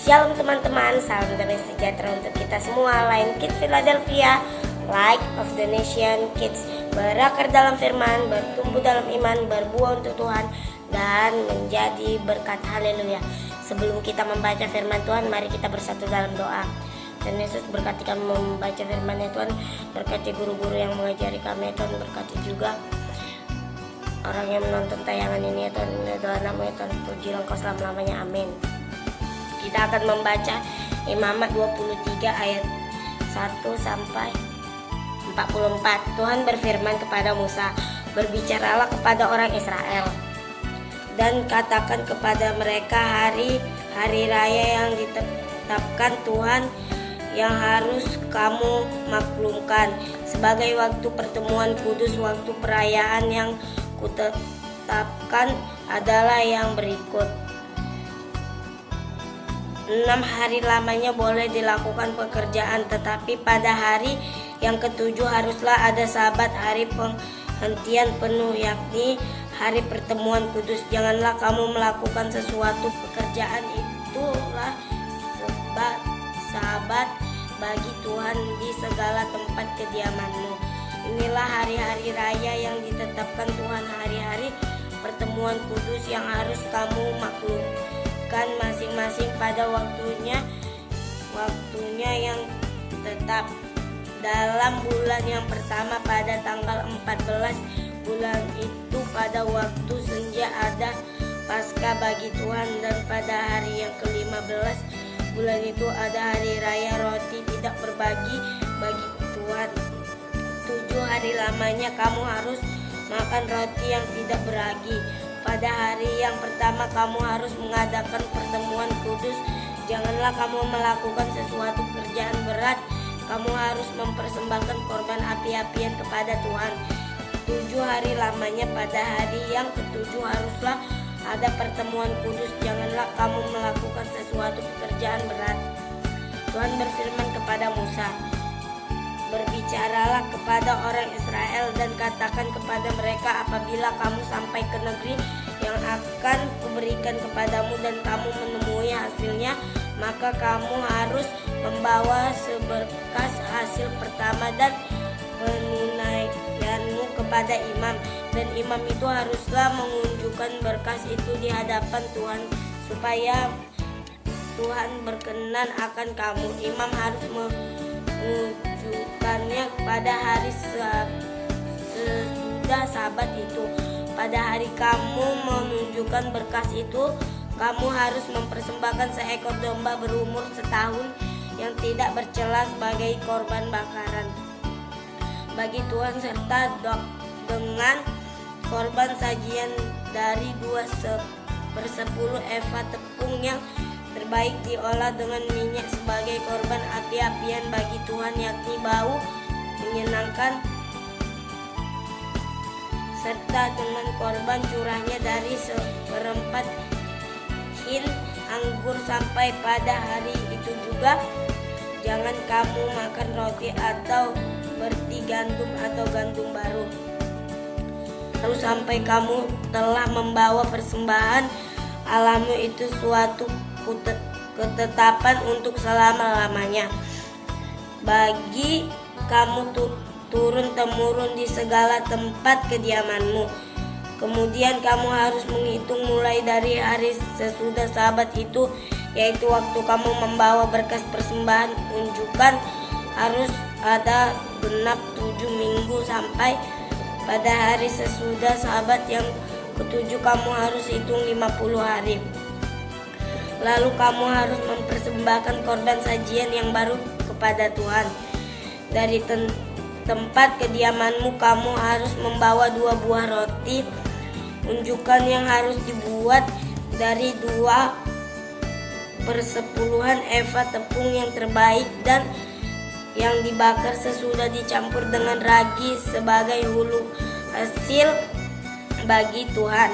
Shalom teman-teman, salam damai sejahtera untuk kita semua. Lion Kids Philadelphia, Light of the Nation Kids, berakar dalam firman, bertumbuh dalam iman, berbuah untuk Tuhan, dan menjadi berkat. Haleluya. Sebelum kita membaca firman Tuhan, mari kita bersatu dalam doa. Dan Yesus berkati kami membaca firman-Nya Tuhan, berkati guru-guru yang mengajari kami Tuhan, berkati juga orang yang menonton tayangan ini ya Tuhan. Ini adalah namanya Tuhan, pujilah Engkau selama-lamanya, amin. Kita akan membaca Imamat 23 ayat 1 sampai 44. Tuhan berfirman kepada Musa, berbicaralah kepada orang Israel dan katakan kepada mereka hari raya yang ditetapkan Tuhan yang harus kamu maklumkan sebagai waktu pertemuan kudus. Waktu perayaan yang kutetapkan adalah yang berikut: 6 hari lamanya boleh dilakukan pekerjaan, tetapi pada hari yang ketujuh haruslah ada Sabat, hari penghentian penuh, yakni hari pertemuan kudus. Janganlah kamu melakukan sesuatu pekerjaan, itulah Sabat bagi Tuhan di segala tempat kediamanmu. Inilah hari-hari raya yang ditetapkan Tuhan, hari-hari pertemuan kudus yang harus kamu maklumkan masing-masing pada waktunya yang tetap. Dalam bulan yang pertama pada tanggal 14 bulan itu pada waktu senja ada Paskah bagi Tuhan, dan pada hari yang ke-15 bulan itu ada hari raya roti tidak berbagi bagi Tuhan. 7 hari lamanya kamu harus makan roti yang tidak beragi. Pada hari yang pertama kamu harus mengadakan pertemuan kudus. Janganlah kamu melakukan sesuatu pekerjaan berat. Kamu harus mempersembahkan korban api-apian kepada Tuhan. 7 hari lamanya pada hari yang ketujuh haruslah ada pertemuan kudus. Janganlah kamu melakukan sesuatu pekerjaan berat. Tuhan berfirman kepada Musa, berbicaralah kepada orang Israel dan katakan kepada mereka, apabila kamu sampai ke negeri yang akan kuberikan kepadamu dan kamu menemui hasilnya, maka kamu harus membawa seberkas hasil pertama dan menunaikanmu kepada imam, dan imam itu haruslah menunjukkan berkas itu di hadapan Tuhan supaya Tuhan berkenan akan kamu. Imam harus menunjukkannya pada hari sesudah Sabat itu. Pada hari kamu menunjukkan berkas itu, kamu harus mempersembahkan seekor domba berumur setahun yang tidak bercela sebagai korban bakaran bagi Tuhan, serta dengan korban sajian dari 2/10 eva tepung yang terbaik diolah dengan minyak sebagai korban api-apian bagi Tuhan, yakni bau menyenangkan, serta dengan korban curahnya dari 1/4 hin anggur. Sampai pada hari itu juga jangan kamu makan roti atau berti gandum atau gandum baru. Lalu sampai kamu telah membawa persembahan alamu itu suatu ketetapan untuk selama-lamanya bagi kamu turun-temurun di segala tempat kediamanmu. Kemudian kamu harus menghitung mulai dari hari sesudah Sabat itu, yaitu waktu kamu membawa berkas persembahan unjukan, harus ada genap 7 minggu sampai pada hari sesudah Sabat yang ketujuh kamu harus hitung 50 hari. Lalu kamu harus mempersembahkan korban sajian yang baru kepada Tuhan. Dari tempat kediamanmu kamu harus membawa 2 buah roti unjukan yang harus dibuat dari 2/10 eva tepung yang terbaik dan yang dibakar sesudah dicampur dengan ragi sebagai hulu hasil bagi Tuhan.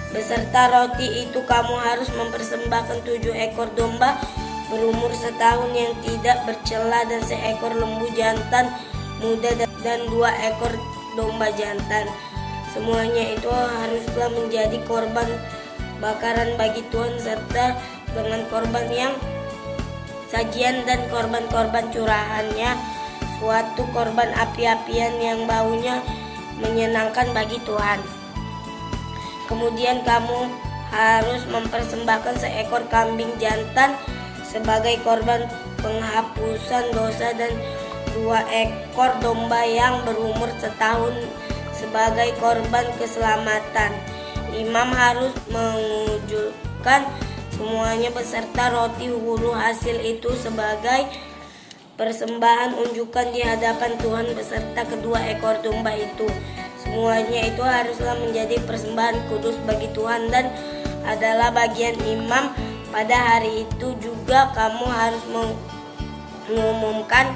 Beserta roti itu kamu harus mempersembahkan 7 ekor domba berumur setahun yang tidak bercela dan seekor lembu jantan muda dan 2 ekor domba jantan. Semuanya itu haruslah menjadi korban bakaran bagi Tuhan, serta dengan korban yang sajian dan korban-korban curahannya, suatu korban api-apian yang baunya menyenangkan bagi Tuhan. Kemudian kamu harus mempersembahkan seekor kambing jantan sebagai korban penghapusan dosa dan 2 ekor domba yang berumur setahun sebagai korban keselamatan. Imam harus mengumpulkan semuanya beserta roti huru hasil itu sebagai persembahan unjukan di hadapan Tuhan beserta kedua ekor domba itu. Semuanya itu haruslah menjadi persembahan kudus bagi Tuhan dan adalah bagian imam. Pada hari itu juga kamu harus mengumumkan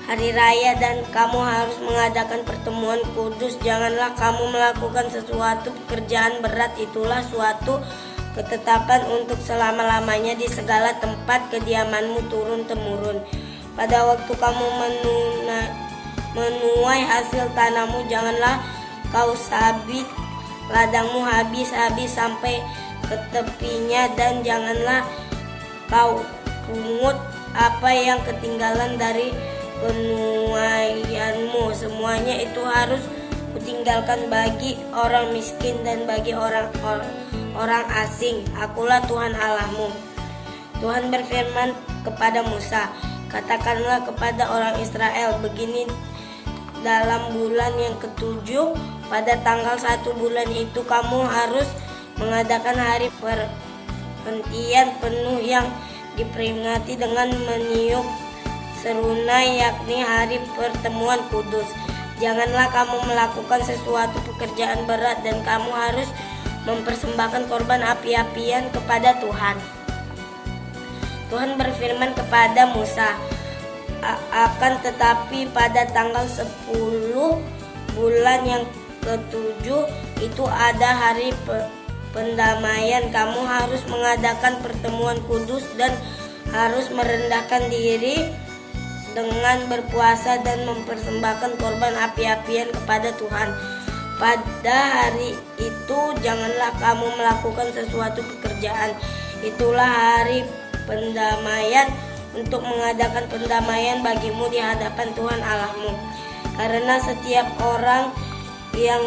hari raya dan kamu harus mengadakan pertemuan kudus. Janganlah kamu melakukan sesuatu pekerjaan berat, itulah suatu ketetapan untuk selama-lamanya di segala tempat kediamanmu turun-temurun. Pada waktu kamu menuai hasil tanahmu, janganlah kau sabit ladangmu habis-habis sampai ke tepinya, dan janganlah kau pungut apa yang ketinggalan dari penuaianmu. Semuanya itu harus kutinggalkan bagi orang miskin dan bagi orang asing. Akulah Tuhan Allahmu. Tuhan berfirman kepada Musa, katakanlah kepada orang Israel begini, dalam bulan yang ke-7 pada tanggal 1 bulan itu kamu harus mengadakan hari perhentian penuh yang diperingati dengan meniup serunai, yakni hari pertemuan kudus. Janganlah kamu melakukan sesuatu pekerjaan berat dan kamu harus mempersembahkan korban api-apian kepada Tuhan. Tuhan berfirman kepada Musa, akan tetapi pada tanggal 10 bulan yang ke-7 itu ada hari pendamaian. Kamu harus mengadakan pertemuan kudus dan harus merendahkan diri dengan berpuasa dan mempersembahkan korban api-apian kepada Tuhan. Pada hari itu janganlah kamu melakukan sesuatu pekerjaan. Itulah hari pendamaian untuk mengadakan pendamaian bagimu di hadapan Tuhan Allahmu. Karena setiap orang yang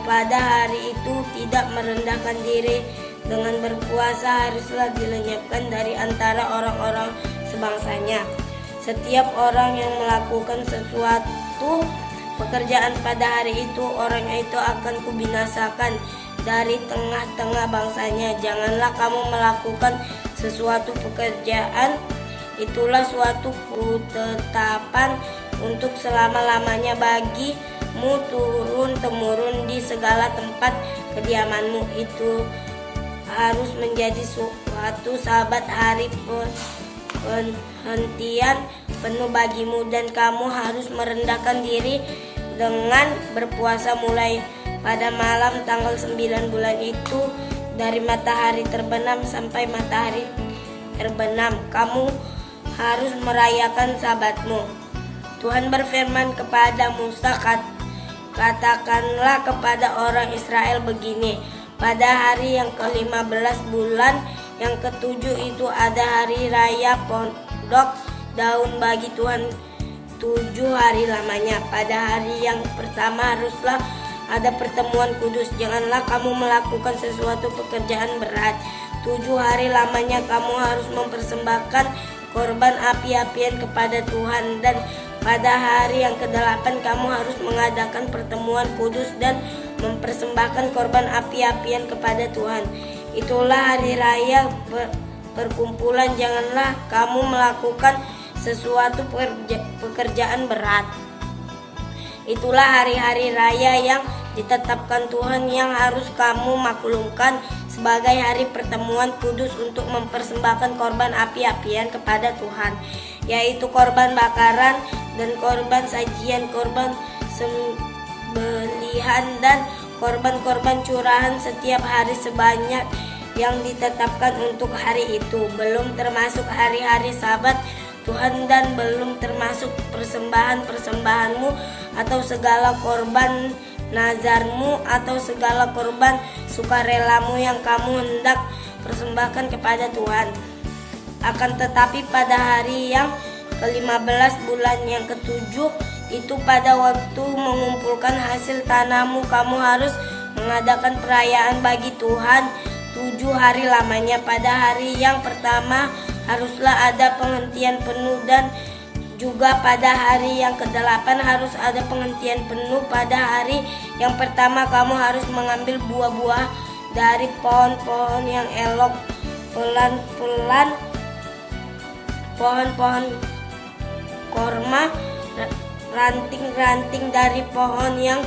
pada hari itu tidak merendahkan diri dengan berpuasa haruslah dilenyapkan dari antara orang-orang sebangsanya. Setiap orang yang melakukan sesuatu pekerjaan pada hari itu, orang itu akan kubinasakan dari tengah-tengah bangsanya. Janganlah kamu melakukan sesuatu pekerjaan, itulah suatu ketetapan untuk selama-lamanya bagimu turun-temurun di segala tempat kediamanmu. Itu harus menjadi suatu sabat hari perhentian penuh bagimu, dan kamu harus merendahkan diri dengan berpuasa mulai pada malam tanggal 9 bulan itu, dari matahari terbenam sampai matahari terbenam. Kamu harus merayakan sabatmu. Tuhan berfirman kepada Musa, katakanlah kepada orang Israel begini, pada hari yang ke-15 bulan yang ke-7 itu ada hari raya pondok daun bagi Tuhan 7 hari lamanya. Pada hari yang pertama haruslah ada pertemuan kudus. Janganlah kamu melakukan sesuatu pekerjaan berat. 7 hari lamanya kamu harus mempersembahkan korban api-apian kepada Tuhan, dan pada hari yang ke-8 kamu harus mengadakan pertemuan kudus dan mempersembahkan korban api-apian kepada Tuhan. Itulah hari raya perkumpulan. Janganlah kamu melakukan sesuatu pekerjaan berat. Itulah hari-hari raya yang ditetapkan Tuhan yang harus kamu maklumkan sebagai hari pertemuan kudus untuk mempersembahkan korban api-apian kepada Tuhan, yaitu korban bakaran dan korban sajian, korban sembelihan dan korban-korban curahan setiap hari sebanyak yang ditetapkan untuk hari itu, belum termasuk hari-hari Sabat Tuhan dan belum termasuk persembahan-persembahanmu atau segala korban nazarmu atau segala korban sukarelamu yang kamu hendak persembahkan kepada Tuhan. Akan tetapi pada hari yang ke-15 bulan yang ke-7 itu pada waktu mengumpulkan hasil tanahmu, kamu harus mengadakan perayaan bagi Tuhan 7 hari lamanya. Pada hari yang pertama haruslah ada penghentian penuh, dan juga pada hari yang ke-8 harus ada penghentian penuh. Pada hari yang pertama kamu harus mengambil buah-buah dari pohon-pohon yang elok, pelan-pelan pohon-pohon korma, ranting-ranting dari pohon yang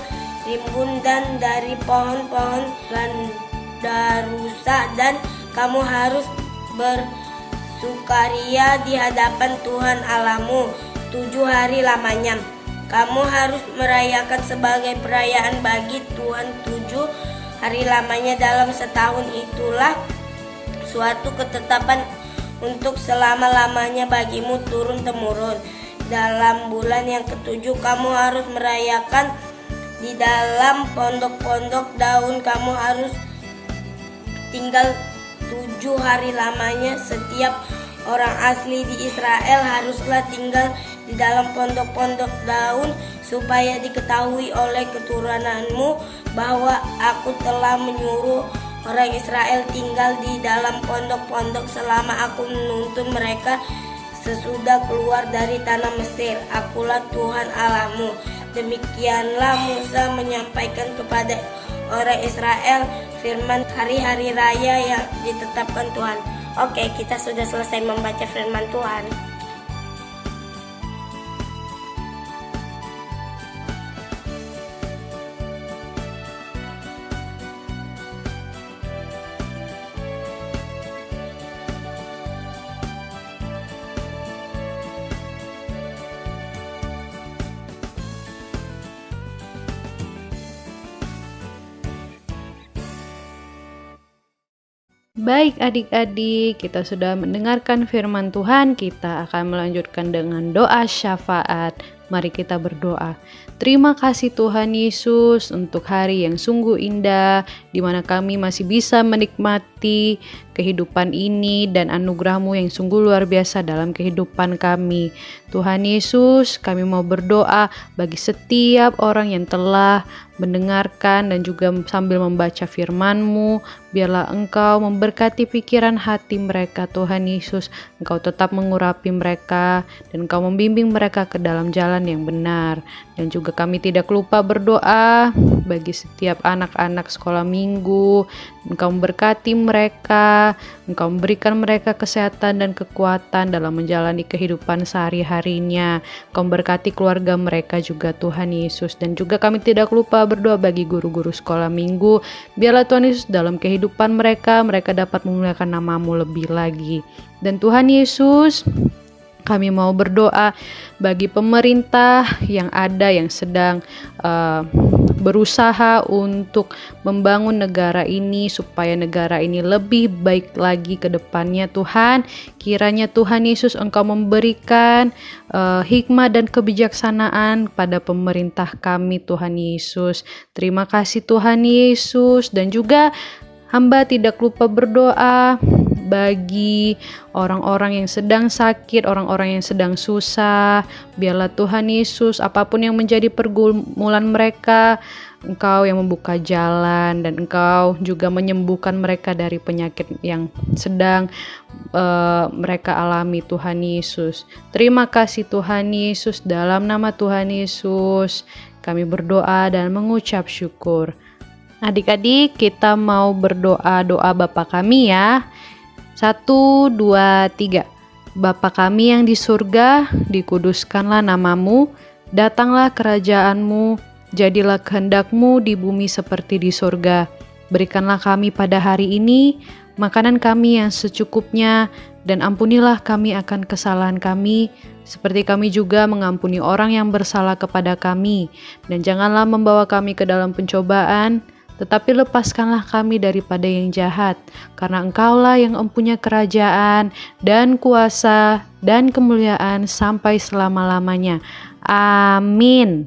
rimbun, dan dari pohon-pohon gandarusa, dan kamu harus bersukaria di hadapan Tuhan Allahmu 7 hari lamanya. Kamu harus merayakan sebagai perayaan bagi Tuhan 7 hari lamanya dalam setahun. Itulah suatu ketetapan untuk selama-lamanya bagimu turun-temurun. Dalam bulan yang ke-7 kamu harus merayakan di dalam pondok-pondok daun. Kamu harus tinggal 7 hari lamanya. Setiap orang asli di Israel haruslah tinggal di dalam pondok-pondok daun, supaya diketahui oleh keturunanmu bahwa aku telah menyuruh orang Israel tinggal di dalam pondok-pondok selama aku menuntun mereka sesudah keluar dari tanah Mesir. Akulah Tuhan Allahmu. Demikianlah Musa menyampaikan kepada orang Israel firman hari-hari raya yang ditetapkan Tuhan. Oke, kita sudah selesai membaca firman Tuhan. Baik adik-adik, kita sudah mendengarkan firman Tuhan. Kita akan melanjutkan dengan doa syafaat. Mari kita berdoa. Terima kasih Tuhan Yesus untuk hari yang sungguh indah, di mana kami masih bisa menikmati kehidupan ini dan anugerah-Mu yang sungguh luar biasa dalam kehidupan kami. Tuhan Yesus, kami mau berdoa bagi setiap orang yang telah mendengarkan dan juga sambil membaca firman-Mu. Biarlah Engkau memberkati pikiran hati mereka Tuhan Yesus. Engkau tetap mengurapi mereka dan Engkau membimbing mereka ke dalam jalan yang benar. Dan juga kami tidak lupa berdoa bagi setiap anak-anak sekolah minggu. Engkau memberkati mereka, Engkau memberikan mereka kesehatan dan kekuatan dalam menjalani kehidupan sehari-harinya. Engkau memberkati keluarga mereka juga Tuhan Yesus. Dan juga kami tidak lupa berdoa bagi guru-guru sekolah minggu. Biarlah Tuhan Yesus dalam kehidupan mereka dapat memuliakan nama-Mu lebih lagi. Dan Tuhan Yesus, kami mau berdoa bagi pemerintah yang ada yang sedang berusaha untuk membangun negara ini supaya negara ini lebih baik lagi ke depannya Tuhan. Kiranya Tuhan Yesus Engkau memberikan hikmah dan kebijaksanaan pada pemerintah kami Tuhan Yesus. Terima kasih Tuhan Yesus. Dan juga hamba tidak lupa berdoa bagi orang-orang yang sedang sakit, orang-orang yang sedang susah. Biarlah Tuhan Yesus, apapun yang menjadi pergumulan mereka, Engkau yang membuka jalan dan Engkau juga menyembuhkan mereka dari penyakit yang sedang mereka alami Tuhan Yesus. Terima kasih Tuhan Yesus, dalam nama Tuhan Yesus kami berdoa dan mengucap syukur. Adik-adik, kita mau berdoa doa Bapa kami ya. 1, 2, 3. Bapa kami yang di surga, dikuduskanlah nama-Mu, datanglah kerajaan-Mu, jadilah kehendak-Mu di bumi seperti di surga. Berikanlah kami pada hari ini makanan kami yang secukupnya, dan ampunilah kami akan kesalahan kami, seperti kami juga mengampuni orang yang bersalah kepada kami. Dan janganlah membawa kami ke dalam pencobaan, tetapi lepaskanlah kami daripada yang jahat, karena Engkaulah yang mempunyai kerajaan dan kuasa dan kemuliaan sampai selama-lamanya. Amin.